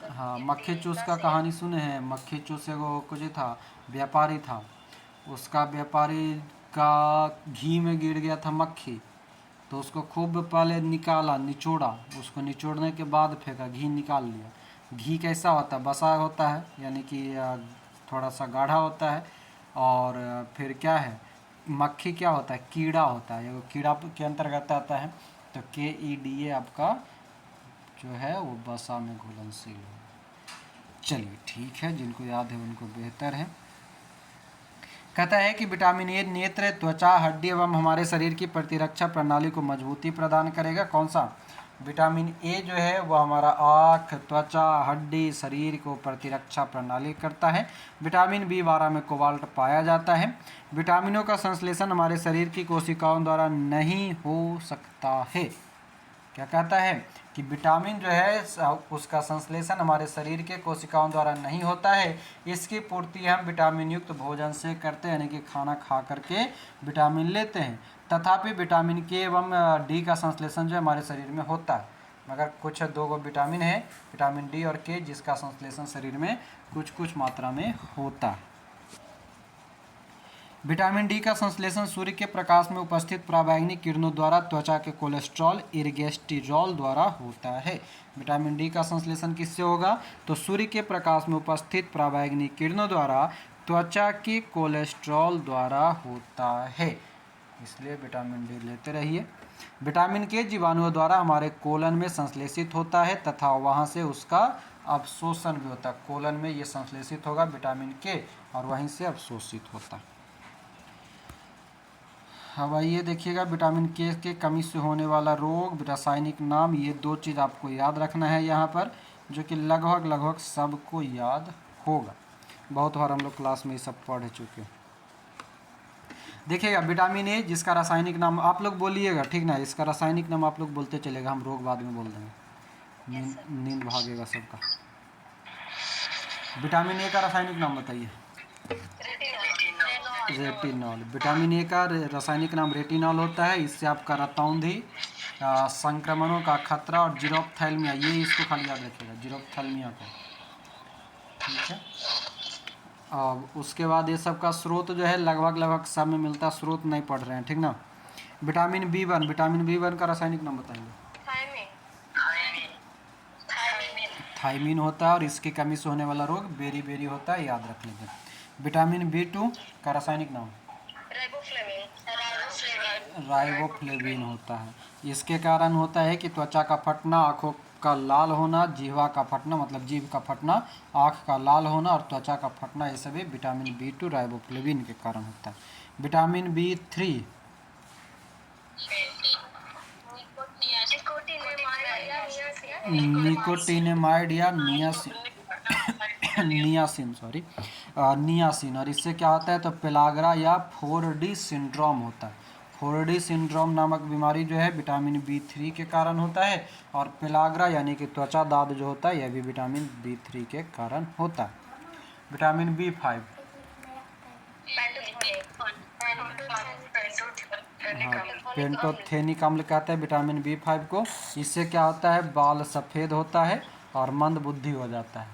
Speaker 1: हाँ, मक्खी चूस का कहानी सुने हैं? मक्खी चूस एगो कुछ था, व्यापारी था, उसका व्यापारी का घी में गिर गया था मक्खी, तो उसको खूब पहले निकाला, निचोड़ा, उसको निचोड़ने के बाद फेंका, घी निकाल लिया। घी कैसा होता है? बसा होता है, यानी कि थोड़ा सा गाढ़ा होता है। और फिर क्या है, मक्खी क्या होता है? कीड़ा होता है, वो कीड़ा के अंतर्गत आता है। तो KEDA आपका जो है वो बसा में घुलनशील है। चलिए ठीक है, जिनको याद है उनको बेहतर है। कहता है कि विटामिन ए नेत्र, त्वचा, हड्डी एवं हमारे शरीर की प्रतिरक्षा प्रणाली को मजबूती प्रदान करेगा। कौन सा? विटामिन ए जो है वह हमारा आँख, त्वचा, हड्डी, शरीर को प्रतिरक्षा प्रणाली करता है। विटामिन B12 में कोबाल्ट पाया जाता है। विटामिनों का संश्लेषण हमारे शरीर की कोशिकाओं द्वारा नहीं हो सकता है। क्या कहता है कि विटामिन जो है उसका संश्लेषण हमारे शरीर के कोशिकाओं द्वारा नहीं होता है। इसकी पूर्ति हम विटामिन युक्त भोजन से करते हैं, यानी कि खाना खा करके विटामिन लेते हैं। तथापि विटामिन के एवं डी का संश्लेषण जो हमारे शरीर में होता है, मगर कुछ दो विटामिन है, विटामिन डी और के, जिसका संश्लेषण शरीर में कुछ कुछ मात्रा में होता है। विटामिन डी का संश्लेषण सूर्य के प्रकाश में उपस्थित पराबैंगनी किरणों द्वारा त्वचा के कोलेस्ट्रॉल, इर्गेस्टिरॉल द्वारा होता है। विटामिन डी का संश्लेषण किससे होगा? तो सूर्य के प्रकाश में उपस्थित पराबैंगनी किरणों द्वारा त्वचा के कोलेस्ट्रॉल द्वारा होता है। इसलिए विटामिन डी लेते रहिए। विटामिन के जीवाणुओं द्वारा हमारे कोलन में संश्लेषित होता है तथा वहाँ से उसका अवशोषण भी होता है। कोलन में ये संश्लेषित होगा विटामिन के और वहीं से अवशोषित होता है। अब आइए देखिएगा विटामिन के कमी से होने वाला रोग, रासायनिक नाम, ये दो चीज़ आपको याद रखना है यहाँ पर, जो कि लगभग सबको याद होगा। बहुत बार हम लोग क्लास में ये सब पढ़ चुके हैं। देखिएगा विटामिन ए, जिसका रासायनिक नाम आप लोग बोलिएगा, ठीक ना? इसका रासायनिक नाम आप लोग बोलते चलेगा, हम रोग बाद में बोल देंगे, नींद भागेगा सबका। विटामिन ए का रासायनिक नाम बताइए। रेटिनॉल। विटामिन ए का रासायनिक नाम रेटिनॉल होता है। इससे आपका रतौंधी, संक्रमणों का खतरा और जीरोप्थैल्मिया, ये इसको खाली याद रखिएगा, जीरोप्थैल्मिया को। ठीक है, और उसके बाद ये सब का स्रोत जो है लगभग सब में मिलता, स्रोत नहीं पढ़ रहे हैं, ठीक ना? विटामिन B1, विटामिन B1 का रासायनिक नाम बताएंगे। थायमीन होता है और इसकी कमी से होने वाला रोग बेरी होता है, याद रख लीजिए। विटामिन B2 का रासायनिक नाम राइबोफ्लेविन होता है। इसके कारण होता है कि त्वचा का फटना, आँखों का लाल होना, जीवा का फटना मतलब जीभ का फटना, आँख का लाल होना और त्वचा का फटना, ये सभी विटामिन B2 राइबोफ्लेविन के कारण होता है। विटामिन B3 निकोटिनेमाइड या नियासिन, और इससे क्या होता है तो पेलाग्रा या 4D सिंड्रोम होता है। फोर्डी सिंड्रोम नामक बीमारी जो है विटामिन B3 के कारण होता है, और पेलाग्रा यानी कि त्वचा दाद जो होता है यह भी विटामिन B3 के कारण होता है। विटामिन B5, हाँ, पेंटोथेनिक अम्ल कहते हैं विटामिन B5 को। इससे क्या होता है, बाल सफ़ेद होता है और मंद बुद्धि हो जाता है।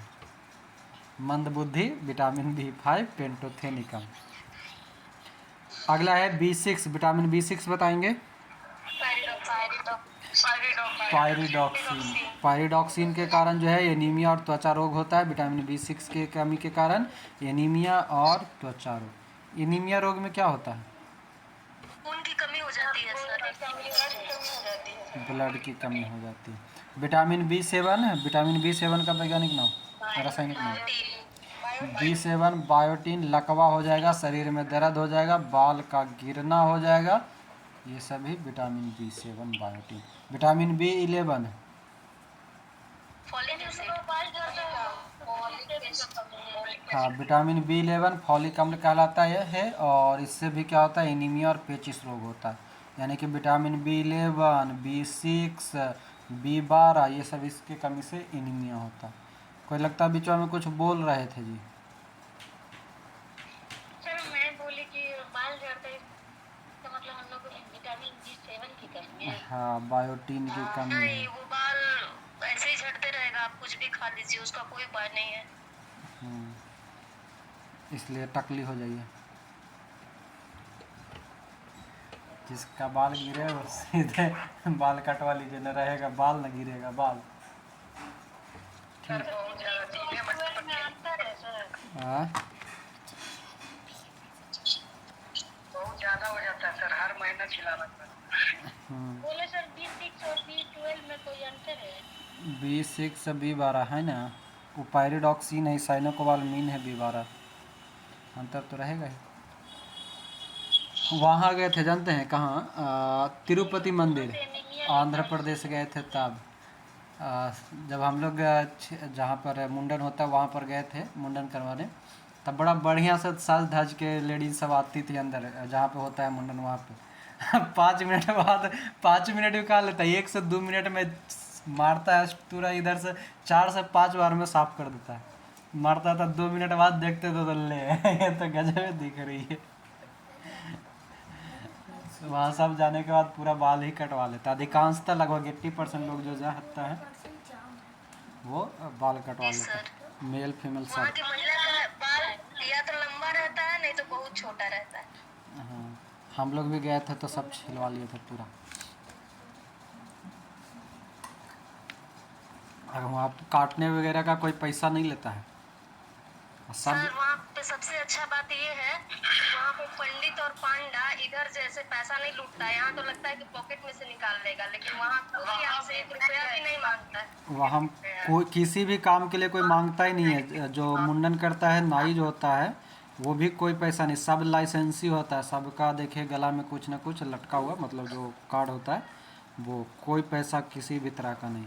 Speaker 1: मंद बुद्धि, विटामिन B5, पेंटोथेनिक अम्ल। अगला है B6, विटामिन B6 बताएंगे। पायरिडॉक्सिन, पायरिडॉक्सिन के कारण जो है एनीमिया और त्वचा रोग होता है। विटामिन B6 के कमी के कारण एनीमिया और त्वचा रोग। एनीमिया रोग में क्या होता है,
Speaker 2: खून की कमी हो जाती है सर,
Speaker 1: ब्लड की कमी हो जाती है। विटामिन B7, विटामिन B7 का वैज्ञानिक नाम, रासायनिक नाम B7 बायोटीन। लकवा हो जाएगा, शरीर में दर्द हो जाएगा, बाल का गिरना हो जाएगा, ये सभी vitamin B7 biotin. Vitamin B11, हाँ, विटामिन B11 फॉलिक अम्ल कहलाता है, और इससे भी क्या होता है, एनीमिया और पेचिस रोग होता है। यानी कि विटामिन B11, B6, B12 ये सब इसके कमी से एनीमिया होता है। कोई लगता है बीच में कुछ बोल रहे थे जी।
Speaker 2: सर मैं बोली कि बाल झड़ता है, इसका मतलब हम लोग को विटामिन B7 की कमी है।
Speaker 1: हाँ, बायोटीन की कमी है।
Speaker 2: नहीं, वो बाल ऐसे ही झड़ते रहेगा, आप कुछ भी खा लीजिए, उसका कोई उपाय नहीं है।
Speaker 1: इसलिए टकली हो जाइए। जिसका बाल गिरे वो सीधे बाल कटवा लीजिए, न रहेगा बाल न गिरेगा बाल।
Speaker 2: सर बहुत ज़्यादा में अंतर है सर,
Speaker 1: हाँ,
Speaker 2: बहुत ज़्यादा हो जाता है सर, हर महीना छिलाना पड़ता है। बोले सर B6 और B12 में कोई अंतर है?
Speaker 1: B6 B12 है ना, वो पायरिडॉक्सिन है, साइनोकोबालामिन है B12, अंतर तो रहेगा ही। वहाँ गए थे जानते हैं कहाँ, तिरुपति मंदिर, आंध्र प्रदेश गए थे तब। जब हम लोग जहाँ पर मुंडन होता है वहाँ पर गए थे मुंडन करवाने, तब बड़ा बढ़िया से सज धज के लेडीज सब आती थी अंदर जहाँ पे होता है मुंडन वहाँ पे। 5 मिनट बाद 5 मिनट भी कहा लेता है, 1 से 2 मिनट में मारता है पूरा, इधर से 4 से 5 बार में साफ कर देता है। मारता था 2 मिनट बाद देखते तो ले ये तो गजब दिख रही है। वहाँ सब जाने के बाद पूरा बाल ही कटवा लेता है, अधिकांशतः लगभग 80% लोग जो जाता है वो बाल कटवा लेता है, मेल फीमेल सब।
Speaker 2: वहाँ की महिला का बाल या तो लंबा रहता है, नहीं तो बहुत छोटा रहता है।
Speaker 1: हाँ, हम लोग भी गए थे तो सब छिलवा लिए थे पूरा। और वहाँ काटने वगैरह का कोई पैसा नहीं लेता है सब।
Speaker 2: सर वहाँ पे सबसे अच्छा बात ये है, वहाँ पे पंडित और पांडा इधर जैसे पैसा नहीं लूटता है। यहाँ तो लगता है कि पॉकेट में से निकाल लेगा, लेकिन वहाँ कोई आपसे 1 रुपया भी नहीं मांगता है।
Speaker 1: वहाँ कोई किसी भी काम के लिए कोई मांगता ही नहीं है। जो मुंडन करता है नाई जो होता है वो भी कोई पैसा नहीं, सब लाइसेंसी होता है, सबका देखे गला में कुछ ना कुछ लटका हुआ, मतलब जो कार्ड होता है वो, कोई पैसा किसी भी तरह का नहीं।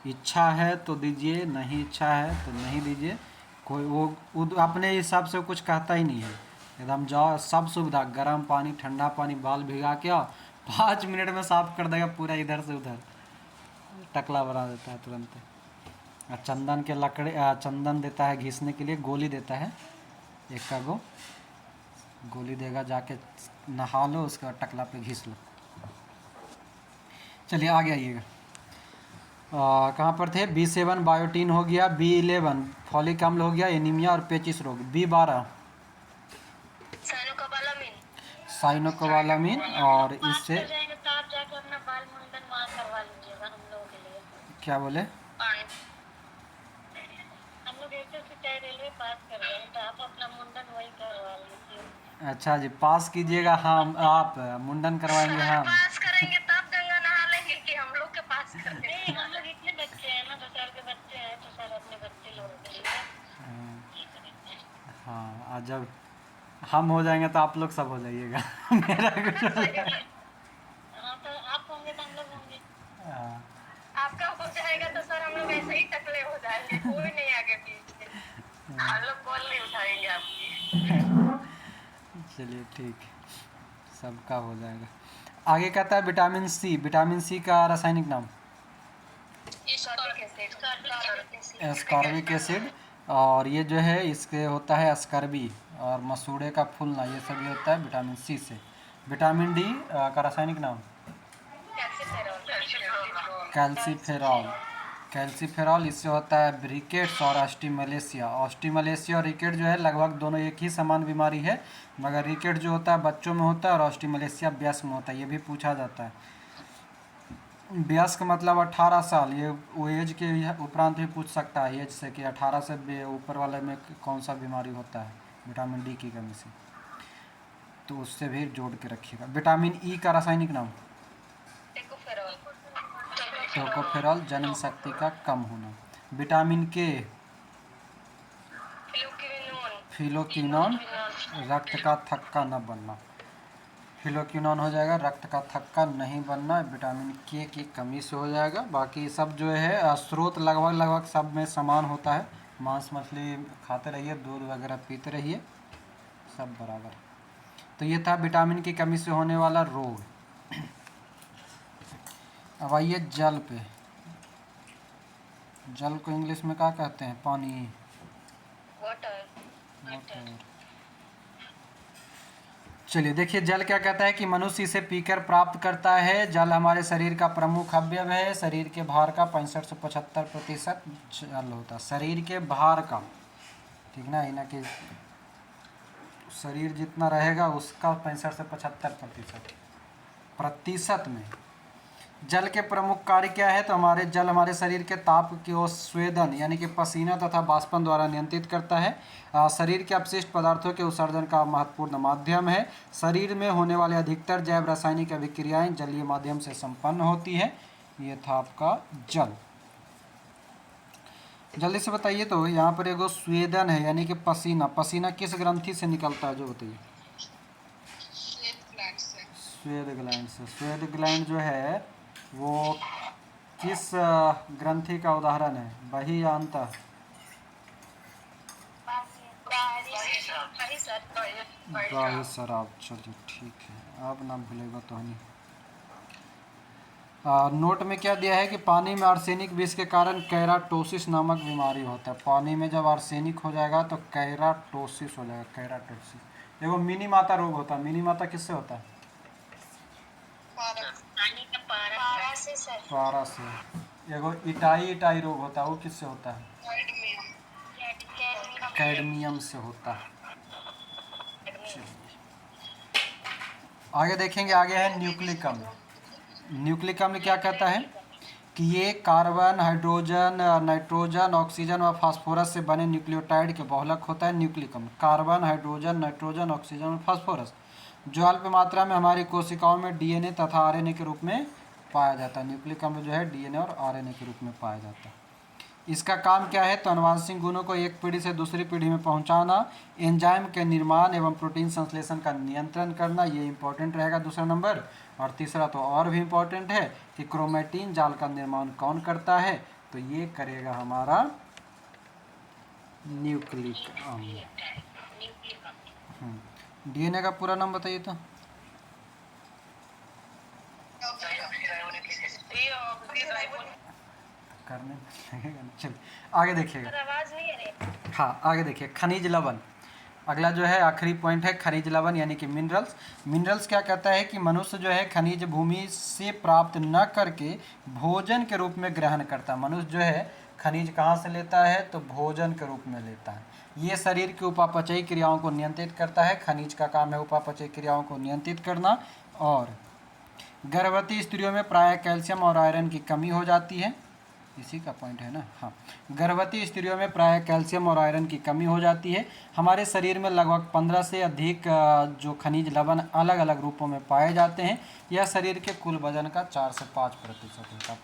Speaker 1: इच्छा है तो दीजिए, नहीं इच्छा है तो नहीं दीजिए, कोई वो अपने हिसाब से कुछ कहता ही नहीं है। एकदम जाओ, सब सुविधा, गर्म पानी ठंडा पानी, बाल भिगा के आओ, 5 मिनट में साफ कर देगा पूरा, इधर से उधर टकला बना देता है तुरंत। चंदन के लकड़े, चंदन देता है घिसने के लिए, गोली देता है, एक का गोली देगा, जाके नहा लो, उसके बाद टकला पे घिस लो। चलिए आगे आइएगा। कहाँ पर थे, B7 बायोटीन हो गया, B11 फॉलिक अम्ल हो गया, एनीमिया और पेचिस रोग, B12 साइनोकोबालामिन, और इससे
Speaker 2: तो आप जाके अपना बाल मुंडन वहाँ करवा लीजिएगा हम लोगों के लिए।
Speaker 1: क्या बोले,
Speaker 2: हम लोग ऐसे चाहे रेलवे पास कर रहे हैं, तो आप अपना मुंडन वही करवा लीजिए।
Speaker 1: अच्छा जी, पास कीजिएगा, हम आप मुंडन करवाएंगे हम।
Speaker 2: पास करेंगे तब गंगा नहा लेंगे कि हम लोग के पास करेंगे? नहीं, हम लोग इतने बच्चे हैं ना, 2 साल के बच्चे हैं, तो सर अपने बच्चे लोगों के लिए।
Speaker 1: हाँ, और जब हम हो जाएंगे तो आप लोग सब हो जाइएगा। मेरा कुछ हो जाएगा।
Speaker 2: हाँ, तो आप होंगे तो हम लोग होंगे।
Speaker 1: हाँ,
Speaker 2: आपका हो जाएगा तो सर हम लोग ऐसे ही टकले हो जाएंगे, कोई नहीं आगे पीछे, हम लोग कॉल नहीं उठाएंगे आपकी।
Speaker 1: चलिए ठीक है, सबका हो जाएगा। आगे कहता है विटामिन सी। विटामिन सी का रासायनिक नाम एस्कॉर्बिक एसिड। और ये जो है इसके होता है अस्कर्बी और मसूड़े का फूलना, ये सब ये होता है विटामिन सी से। विटामिन डी का रासायनिक नाम कैल्सीफेरॉल। कैल्सीफेरॉल इससे होता है ब्रिकेट्स और ऑस्टिमलेशिया। ऑस्टिमलेशिया और रिकेट जो है लगभग दोनों एक ही समान बीमारी है, मगर रिकेट जो होता है बच्चों में होता है और ऑस्टिमलेशिया वयस्क में होता है। ये भी पूछा जाता है। वयस्क मतलब 18 साल, ये वो एज के उपरांत भी पूछ सकता है एज से कि 18 से ऊपर वाले में कौन सा बीमारी होता है विटामिन डी की कमी से, तो उससे भी जोड़ के रखिएगा। विटामिन ई का रासायनिक नाम टोकोफेरॉल, जनन शक्ति का कम होना। विटामिन के फिलोक्विनोन, रक्त का थक्का न बनना। फिलोक्विनोन हो जाएगा रक्त का थक्का नहीं बनना, विटामिन के की कमी से हो जाएगा। बाकी सब जो है स्रोत लगभग सब में समान होता है। मांस मछली खाते रहिए, दूध वगैरह पीते रहिए, सब बराबर। तो ये था विटामिन की कमी से होने वाला रोग। अब आइए जल पे। जल को इंग्लिश में क्या कहते हैं? पानी, वाटर। चलिए देखिए जल क्या कहता है कि मनुष्य इसे पीकर प्राप्त करता है। जल हमारे शरीर का प्रमुख अवयव है। शरीर के भार का 65 से 75% जल होता है। शरीर के भार का, ठीक ना, इना कि शरीर जितना रहेगा उसका 65 से 75% में। जल के प्रमुख कार्य क्या है? तो जल हमारे शरीर के ताप की स्वेदन यानी कि पसीना तथा बाष्पन द्वारा नियंत्रित करता है। शरीर के अपशिष्ट पदार्थों के उत्सर्जन का महत्वपूर्ण माध्यम है। शरीर में होने वाले अधिकतर जैव रासायनिक अभिक्रियाएं जलीय माध्यम से संपन्न होती है। ये था आपका जल। जल्दी से बताइए। तो यहाँ पर एगो स्वेदन है यानी कि पसीना। पसीना किस ग्रंथि से निकलता है जो बताइए? स्वेद ग्लैंड से। स्वेद ग्लैंड जो है वो किस ग्रंथि का उदाहरण है? बही या अंतः? बाह्य शराब। चलिए ठीक है, अब ना भूलेगा तो नहीं। नोट में क्या दिया है कि पानी में आर्सेनिक विष के कारण कैराटोसिस नामक बीमारी होता है। पानी में जब आर्सेनिक हो जाएगा तो कैराटोसिस हो जाएगा। कैराटोसिस देखो मिनी माता रोग होता है। मिनी माता किससे होता है? पारा से। एगो इटाई रोग होता है, वो किससे होता है? कैडमियम से होता है। आगे देखेंगे। आगे है न्यूक्लिक अम्ल। न्यूक्लिक अम्ल क्या कहता है कि ये कार्बन, हाइड्रोजन, नाइट्रोजन, ऑक्सीजन व फास्फोरस से बने न्यूक्लियोटाइड के बहुलक होता है न्यूक्लिक अम्ल। कार्बन, हाइड्रोजन, नाइट्रोजन, ऑक्सीजन और फास्फोरस जो अल्प मात्रा में हमारी कोशिकाओं में डीएनए तथा आरएनए के रूप में पाया जाता है। न्यूक्लिक अम्ल जो है डीएनए और आरएनए के रूप में पाया जाता है। इसका काम क्या है? तो अनुवांशिक गुणों को एक पीढ़ी से दूसरी पीढ़ी में पहुंचाना, एंजाइम के निर्माण एवं प्रोटीन संश्लेषण का नियंत्रण करना, ये इंपॉर्टेंट रहेगा दूसरा नंबर। और तीसरा तो और भी इम्पोर्टेंट है कि क्रोमेटिन जाल का निर्माण कौन करता है? तो ये करेगा हमारा न्यूक्लिक अम्ल। डीएनए का पूरा नाम बताइए तो। करने लगेगा। चलिए आगे देखिएगा।
Speaker 2: आवाज नहीं आ रही।
Speaker 1: हाँ आगे देखिए। खनिज लवण। अगला जो है आखिरी पॉइंट है खनिज लवण यानी कि मिनरल्स। मिनरल्स क्या कहता है कि मनुष्य जो है खनिज भूमि से प्राप्त न करके भोजन के रूप में ग्रहण करता है। मनुष्य जो है खनिज कहाँ से लेता है? तो भोजन के रूप में लेता है। ये शरीर की उपापचयी क्रियाओं को नियंत्रित करता है। खनिज का काम है उपापचयी क्रियाओं को नियंत्रित करना। और गर्भवती स्त्रियों में प्रायः कैल्शियम और आयरन की कमी हो जाती है। इसी का पॉइंट है ना। हाँ, गर्भवती स्त्रियों में प्रायः कैल्शियम और आयरन की कमी हो जाती है। हमारे शरीर में लगभग 15 से अधिक जो खनिज लवण अलग अलग रूपों में पाए जाते हैं। यह शरीर के कुल वजन का 4 से 5% होता है।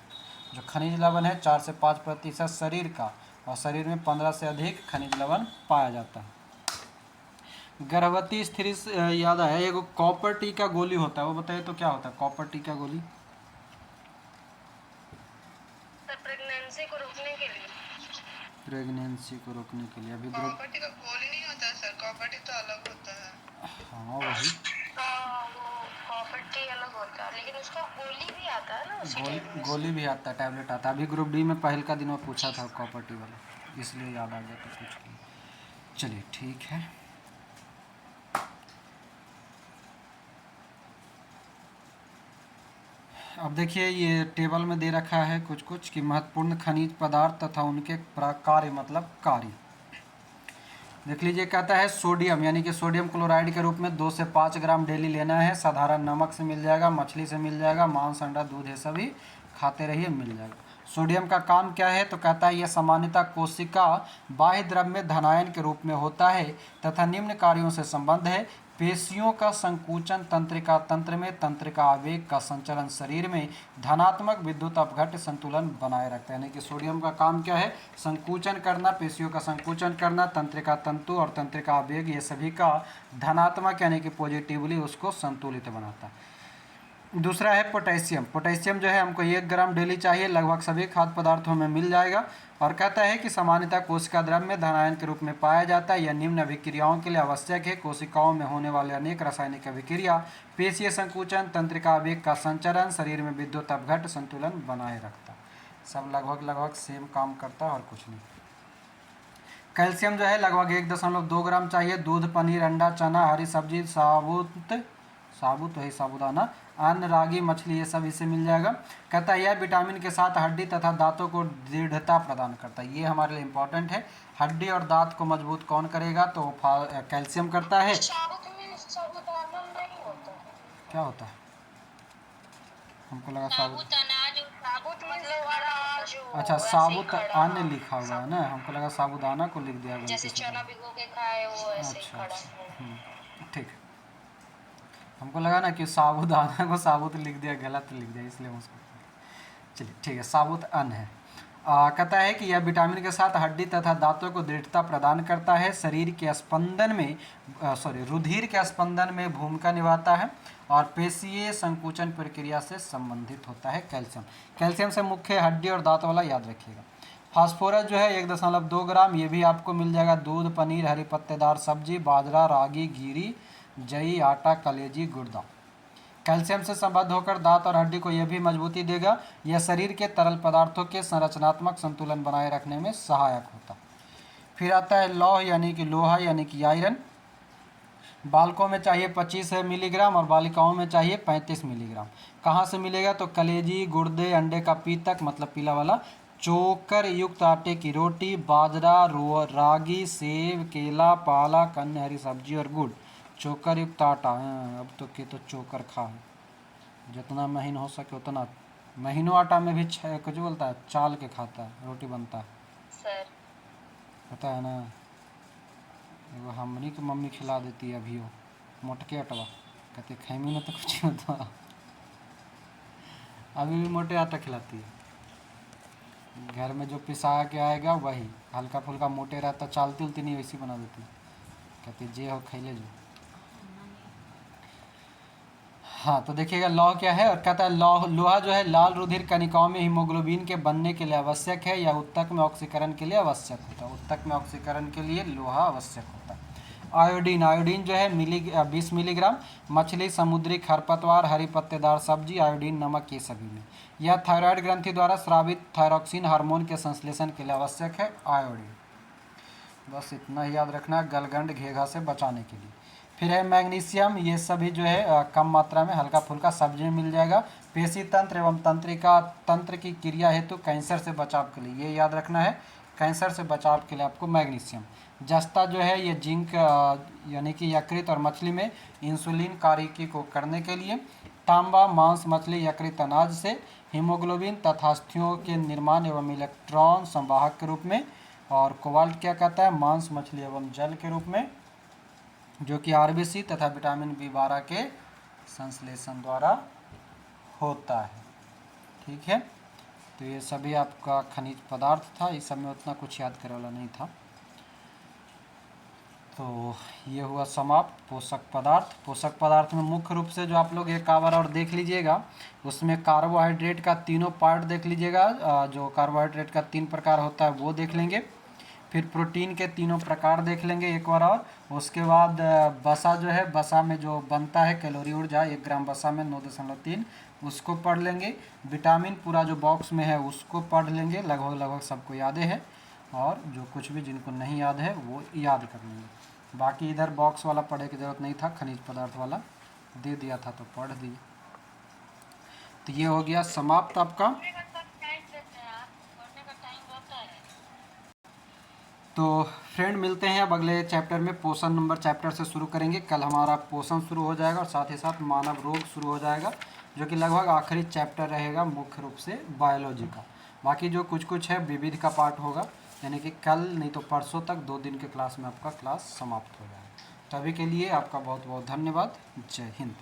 Speaker 1: जो खनिज लवण है 4 से 5% शरीर का, और शरीर में 15 से अधिक खनिज लवण पाया जाता है। गर्भवती स्त्री से याद आया, एगो कॉपर टी का गोली होता है, वो बताइए तो क्या होता है कॉपर टी का गोली?
Speaker 2: प्रेगनेंसी को रोकने के लिए।
Speaker 1: प्रेगनेंसी को रोकने के लिए। अभी
Speaker 3: कॉपर टी का गोली नहीं होता है सर, कॉपर टी तो अलग होता है।
Speaker 1: हाँ वही।
Speaker 2: अलग होता है, लेकिन उसका गोली भी आता है ना उसी टाइप में।
Speaker 1: गोली भी आता है, टैबलेट आता है। अभी ग्रुप डी में पहल का दिन में पूछा था कॉपर्टी वाला, इसलिए याद आ गया तो पूछ लिया। चलिए ठीक है। अब देखिए ये टेबल में दे रखा है कुछ कुछ कि महत्वपूर्ण खनिज पदार्थ तथा उनके कार्य, मतलब कार्य देख लीजिए। कहता है सोडियम, यानी कि सोडियम क्लोराइड के रूप में 2 से 5 ग्राम डेली लेना है। साधारण नमक से मिल जाएगा, मछली से मिल जाएगा, मांस, अंडा, दूध, ये सभी खाते रहिए, मिल जाएगा। सोडियम का काम क्या है, तो कहता है यह सामान्यतः कोशिका बाह्य द्रव्य में धनायन के रूप में होता है तथा निम्न कार्यों से संबद्ध है। पेशियों का संकुचन, तंत्रिका तंत्र में तंत्रिका आवेग का संचलन, शरीर में धनात्मक विद्युत अपघट्य संतुलन बनाए रखता है। यानी कि सोडियम का काम क्या है, संकुचन करना, पेशियों का संकुचन करना, तंत्रिका तंतु और तंत्रिका आवेग, ये सभी का धनात्मक यानी कि पॉजिटिवली उसको संतुलित बनाता है। दूसरा है पोटेशियम। पोटेशियम जो है हमको 1 ग्राम डेली चाहिए, लगभग सभी खाद्य पदार्थों में मिल जाएगा। और कहता है कि सामान्यतः कोशिका द्रव्य में धनायन के रूप में पाया जाता है। यह निम्न अभिक्रियाओं के लिए आवश्यक है। कोशिकाओं में होने वाले अनेक रासायनिक अभिक्रिया, पेशीय संकुचन, तंत्रिका आवेग का संचरण, शरीर में विद्युत अपघट्य संतुलन बनाए रखता है। सब लगभग सेम काम करता है और कुछ नहीं। कैल्शियम जो है लगभग 1.2 ग्राम चाहिए। दूध, पनीर, अंडा, चना, हरी सब्जी, साबुत वही साबुदाना, अन्न, रागी, मछली, ये सब इससे मिल जाएगा। कहता है यह विटामिन के साथ हड्डी तथा दांतों को दृढ़ता प्रदान करता है। ये हमारे लिए इम्पोर्टेंट है। हड्डी और दांत को मजबूत कौन करेगा, तो कैल्शियम करता है।
Speaker 2: साबुत में साबुदाना नहीं होता है।
Speaker 1: क्या होता है, हमको लगा
Speaker 2: साबुत अनाज, साबुत मतलब अनाज।
Speaker 1: अच्छा, साबुत अन्न लिखा हुआ है ना, हमको लगा साबुदाना को लिख दिया गया।
Speaker 2: जैसे चना भिगो के खाए वो ऐसे ही खड़ा।
Speaker 1: ठीक है, हमको लगा ना कि साबुदाना को साबुत लिख दिया, गलत लिख दिया, इसलिए हम उसको। चलिए ठीक है, साबुत अन्न है। कहता है कि यह विटामिन के साथ हड्डी तथा दांतों को दृढ़ता प्रदान करता है। शरीर के स्पंदन में रुधिर के स्पंदन में भूमिका निभाता है और पेशीय संकुचन प्रक्रिया से संबंधित होता है। कैल्शियम से मुख्य हड्डी और दांत वाला याद रखिएगा। फास्फोरस जो है 1.2 ग्राम, ये भी आपको मिल जाएगा। दूध, पनीर, हरी पत्तेदार सब्जी, बाजरा, रागी, घीरी, जई, आटा, कलेजी, गुर्दा। कैल्शियम से संबद्ध होकर दांत और हड्डी को यह भी मजबूती देगा। यह शरीर के तरल पदार्थों के संरचनात्मक संतुलन बनाए रखने में सहायक होता। फिर आता है लौह यानी कि लोहा यानी कि आयरन। बालकों में चाहिए 25 मिलीग्राम और बालिकाओं में चाहिए 35 मिलीग्राम। कहाँ से मिलेगा, तो कलेजी, गुर्दे, अंडे का पीतक मतलब पीला वाला, चोकर युक्त आटे की रोटी, बाजरा, रागी, सेब, केला, पालक, अन्य हरी सब्जी और गुड़। चोकर युक्त आटा, अब तो चोकर खा है, जितना महीन हो सके उतना। महीनों आटा में भी कुछ बोलता है, चाल के खाता है, रोटी बनता है
Speaker 2: सर,
Speaker 1: पता है ना। वो हमनी की मम्मी खिला देती है अभी, वो मोटके आटवा कहते खैमी में तो कुछ होता, अभी भी मोटे आटा खिलाती है। घर में जो पिसा के आएगा वही हल्का फुल्का मोटे रहता, चालती उलती नहीं वैसी बना देती, कहती जे हो खैले जो। हाँ तो देखिएगा लौह क्या है, और कहता है लोहा जो है लाल रुधिर कणिकाओं में हीमोग्लोबिन के बनने के लिए आवश्यक है या उत्तक में ऑक्सीकरण के लिए आवश्यक होता है। उत्तक में ऑक्सीकरण के लिए लोहा आवश्यक होता है। आयोडीन जो है 20 मिलीग्राम। मछली, समुद्री खरपतवार, हरी पत्तेदार सब्जी, आयोडीन, नमक, ये सभी में। यह थायराइड ग्रंथि द्वारा स्रावित थायरॉक्सिन हार्मोन के संश्लेषण के लिए आवश्यक है आयोडीन। बस इतना ही याद रखना, गलगंड घेघा से बचाने के लिए। फिर है मैग्नीशियम, ये सभी जो है कम मात्रा में हल्का फुल्का सब्जी में मिल जाएगा। पेशी तंत्र एवं तंत्रिका तंत्र की क्रिया हेतु कैंसर से बचाव के लिए, ये याद रखना है, कैंसर से बचाव के लिए आपको मैग्नीशियम। जस्ता जो है ये जिंक यानी कि यकृत और मछली में इंसुलिन कार्यकी को करने के लिए। तांबा मांस, मछली, यकृत, अनाज से हीमोग्लोबिन तथा अस्थियों के निर्माण एवं इलेक्ट्रॉन संवाहक के रूप में। और कोबाल्ट क्या कहता है, मांस, मछली एवं जल के रूप में, जो कि आरबीसी तथा विटामिन B12 के संश्लेषण द्वारा होता है। ठीक है, तो ये सभी आपका खनिज पदार्थ था, इस सब में उतना कुछ याद करे वाला नहीं था। तो ये हुआ समाप्त पोषक पदार्थ। पोषक पदार्थ में मुख्य रूप से जो आप लोग एक कावर और देख लीजिएगा, उसमें कार्बोहाइड्रेट का तीनों पार्ट देख लीजिएगा। जो कार्बोहाइड्रेट का 3 प्रकार होता है वो देख लेंगे। फिर प्रोटीन के तीनों प्रकार देख लेंगे एक बार और। उसके बाद वसा जो है, वसा में जो बनता है कैलोरी ऊर्जा 1 ग्राम वसा में 9.3, उसको पढ़ लेंगे। विटामिन पूरा जो बॉक्स में है उसको पढ़ लेंगे, लगभग लगभग सबको याद है। और जो कुछ भी जिनको नहीं याद है वो याद कर लेंगे। बाकी इधर बॉक्स वाला पढ़ने की ज़रूरत नहीं था, खनिज पदार्थ वाला दे दिया था तो पढ़ दिए। तो ये हो गया समाप्त आपका। तो फ्रेंड मिलते हैं अब अगले चैप्टर में, पोषण नंबर चैप्टर से शुरू करेंगे। कल हमारा पोषण शुरू हो जाएगा और साथ ही साथ मानव रोग शुरू हो जाएगा, जो कि लगभग आखिरी चैप्टर रहेगा मुख्य रूप से बायोलॉजी का। बाकी जो कुछ कुछ है विविध का पार्ट होगा, यानी कि कल नहीं तो परसों तक 2 दिन के क्लास में आपका क्लास समाप्त हो जाएगा। तो अभी के लिए आपका बहुत बहुत धन्यवाद। जय हिंद।